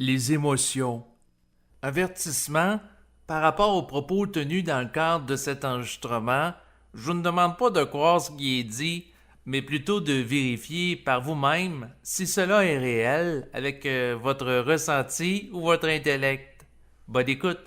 Les émotions. Avertissement, par rapport aux propos tenus dans le cadre de cet enregistrement, je vous ne demande pas de croire ce qui est dit, mais plutôt de vérifier par vous-même si cela est réel avec votre ressenti ou votre intellect. Bonne écoute.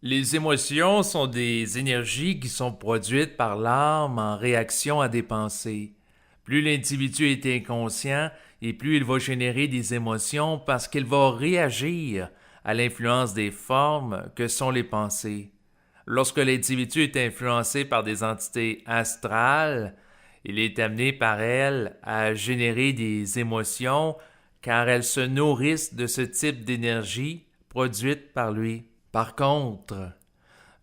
Les émotions sont des énergies qui sont produites par l'âme en réaction à des pensées. Plus l'individu est inconscient et plus il va générer des émotions parce qu'il va réagir à l'influence des formes que sont les pensées. Lorsque l'individu est influencé par des entités astrales, il est amené par elles à générer des émotions car elles se nourrissent de ce type d'énergie produite par lui. Par contre,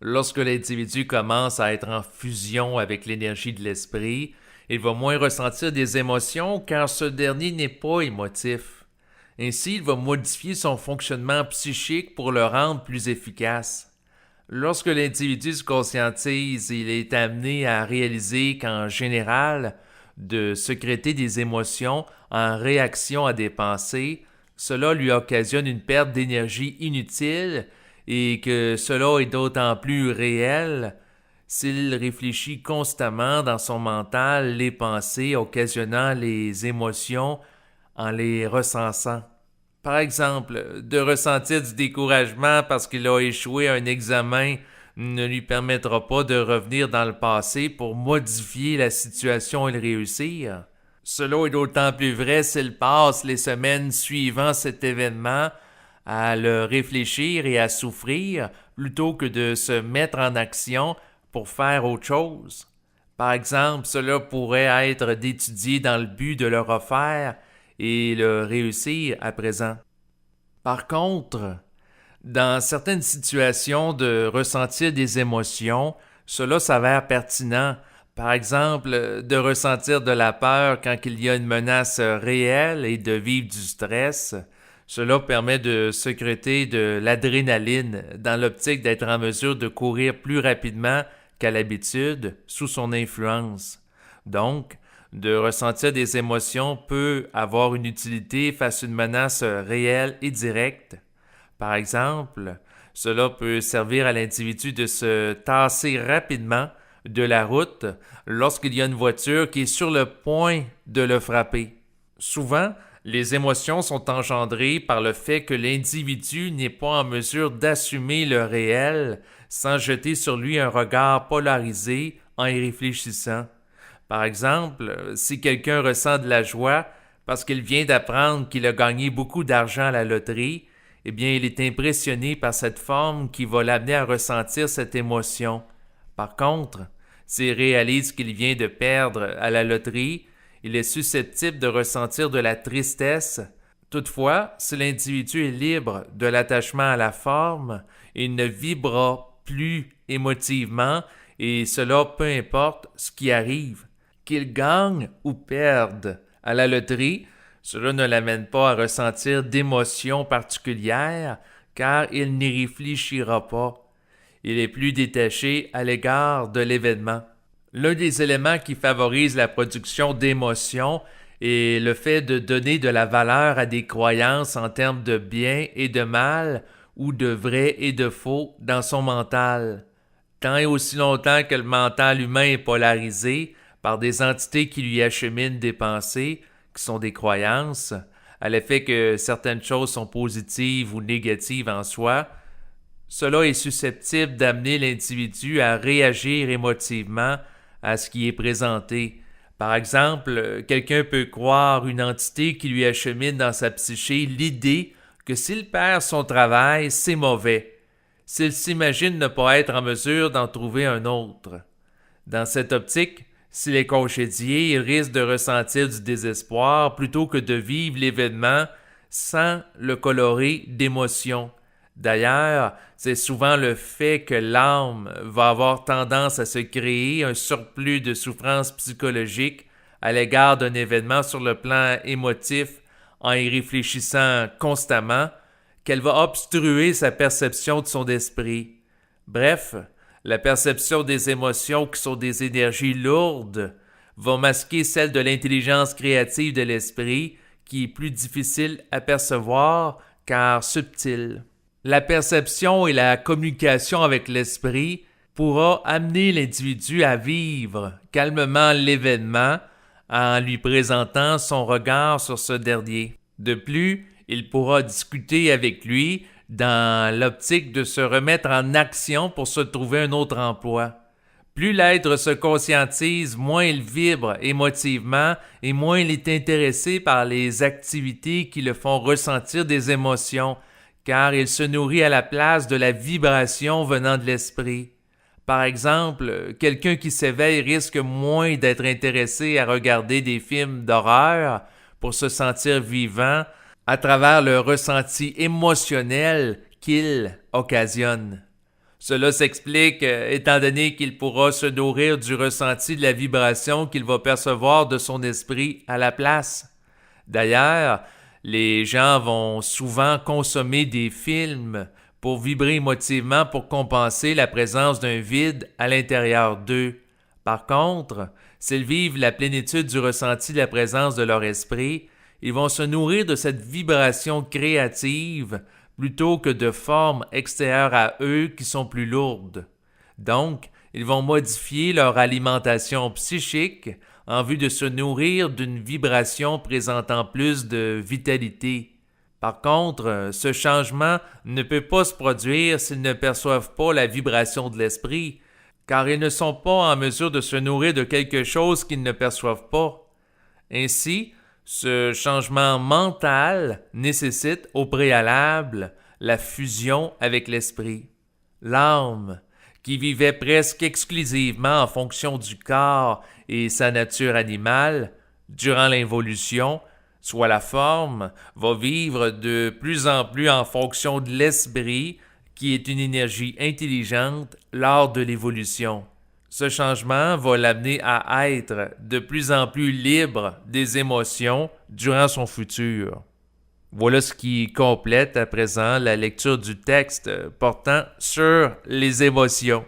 lorsque l'individu commence à être en fusion avec l'énergie de l'esprit, il va moins ressentir des émotions car ce dernier n'est pas émotif. Ainsi, il va modifier son fonctionnement psychique pour le rendre plus efficace. Lorsque l'individu se conscientise, il est amené à réaliser qu'en général, de sécréter des émotions en réaction à des pensées, cela lui occasionne une perte d'énergie inutile et que cela est d'autant plus réel s'il réfléchit constamment dans son mental les pensées occasionnant les émotions en les recensant. Par exemple, de ressentir du découragement parce qu'il a échoué à un examen ne lui permettra pas de revenir dans le passé pour modifier la situation et le réussir. Cela est d'autant plus vrai s'il passe les semaines suivant cet événement à le réfléchir et à souffrir plutôt que de se mettre en action pour faire autre chose. Par exemple, cela pourrait être d'étudier dans le but de le refaire et le réussir à présent. Par contre, dans certaines situations de ressentir des émotions, cela s'avère pertinent. Par exemple, de ressentir de la peur quand il y a une menace réelle et de vivre du stress. Cela permet de sécréter de l'adrénaline dans l'optique d'être en mesure de courir plus rapidement qu'à l'habitude sous son influence. Donc, de ressentir des émotions peut avoir une utilité face à une menace réelle et directe. Par exemple, cela peut servir à l'individu de se tasser rapidement de la route lorsqu'il y a une voiture qui est sur le point de le frapper. Souvent, les émotions sont engendrées par le fait que l'individu n'est pas en mesure d'assumer le réel sans jeter sur lui un regard polarisé en y réfléchissant. Par exemple, si quelqu'un ressent de la joie parce qu'il vient d'apprendre qu'il a gagné beaucoup d'argent à la loterie, eh bien, il est impressionné par cette forme qui va l'amener à ressentir cette émotion. Par contre, s'il réalise qu'il vient de perdre à la loterie, il est susceptible de ressentir de la tristesse. Toutefois, si l'individu est libre de l'attachement à la forme, il ne vibrera plus émotivement et cela peu importe ce qui arrive. Qu'il gagne ou perde à la loterie, cela ne l'amène pas à ressentir d'émotions particulières car il n'y réfléchira pas. Il est plus détaché à l'égard de l'événement. L'un des éléments qui favorise la production d'émotions est le fait de donner de la valeur à des croyances en termes de bien et de mal ou de vrai et de faux dans son mental. Tant et aussi longtemps que le mental humain est polarisé par des entités qui lui acheminent des pensées, qui sont des croyances, à l'effet que certaines choses sont positives ou négatives en soi, cela est susceptible d'amener l'individu à réagir émotivement à ce qui est présenté. Par exemple, quelqu'un peut croire une entité qui lui achemine dans sa psyché l'idée que s'il perd son travail, c'est mauvais, s'il s'imagine ne pas être en mesure d'en trouver un autre. Dans cette optique, s'il est congédié, il risque de ressentir du désespoir plutôt que de vivre l'événement sans le colorer d'émotion. D'ailleurs, c'est souvent le fait que l'âme va avoir tendance à se créer un surplus de souffrance psychologique à l'égard d'un événement sur le plan émotif en y réfléchissant constamment, qu'elle va obstruer sa perception de son esprit. Bref, la perception des émotions qui sont des énergies lourdes va masquer celle de l'intelligence créative de l'esprit qui est plus difficile à percevoir car subtil. La perception et la communication avec l'esprit pourra amener l'individu à vivre calmement l'événement en lui présentant son regard sur ce dernier. De plus, il pourra discuter avec lui dans l'optique de se remettre en action pour se trouver un autre emploi. Plus l'être se conscientise, moins il vibre émotivement et moins il est intéressé par les activités qui le font ressentir des émotions, car il se nourrit à la place de la vibration venant de l'esprit. Par exemple, quelqu'un qui s'éveille risque moins d'être intéressé à regarder des films d'horreur pour se sentir vivant à travers le ressenti émotionnel qu'il occasionne. Cela s'explique étant donné qu'il pourra se nourrir du ressenti de la vibration qu'il va percevoir de son esprit à la place. D'ailleurs, les gens vont souvent consommer des films pour vibrer émotivement pour compenser la présence d'un vide à l'intérieur d'eux. Par contre, s'ils vivent la plénitude du ressenti de la présence de leur esprit, ils vont se nourrir de cette vibration créative plutôt que de formes extérieures à eux qui sont plus lourdes. Donc, ils vont modifier leur alimentation psychique en vue de se nourrir d'une vibration présentant plus de vitalité. Par contre, ce changement ne peut pas se produire s'ils ne perçoivent pas la vibration de l'esprit, car ils ne sont pas en mesure de se nourrir de quelque chose qu'ils ne perçoivent pas. Ainsi, ce changement mental nécessite au préalable la fusion avec l'esprit. L'âme, qui vivait presque exclusivement en fonction du corps et sa nature animale, durant l'involution, soit la forme, va vivre de plus en plus en fonction de l'esprit, qui est une énergie intelligente lors de l'évolution. Ce changement va l'amener à être de plus en plus libre des émotions durant son futur. Voilà ce qui complète à présent la lecture du texte portant sur les émotions.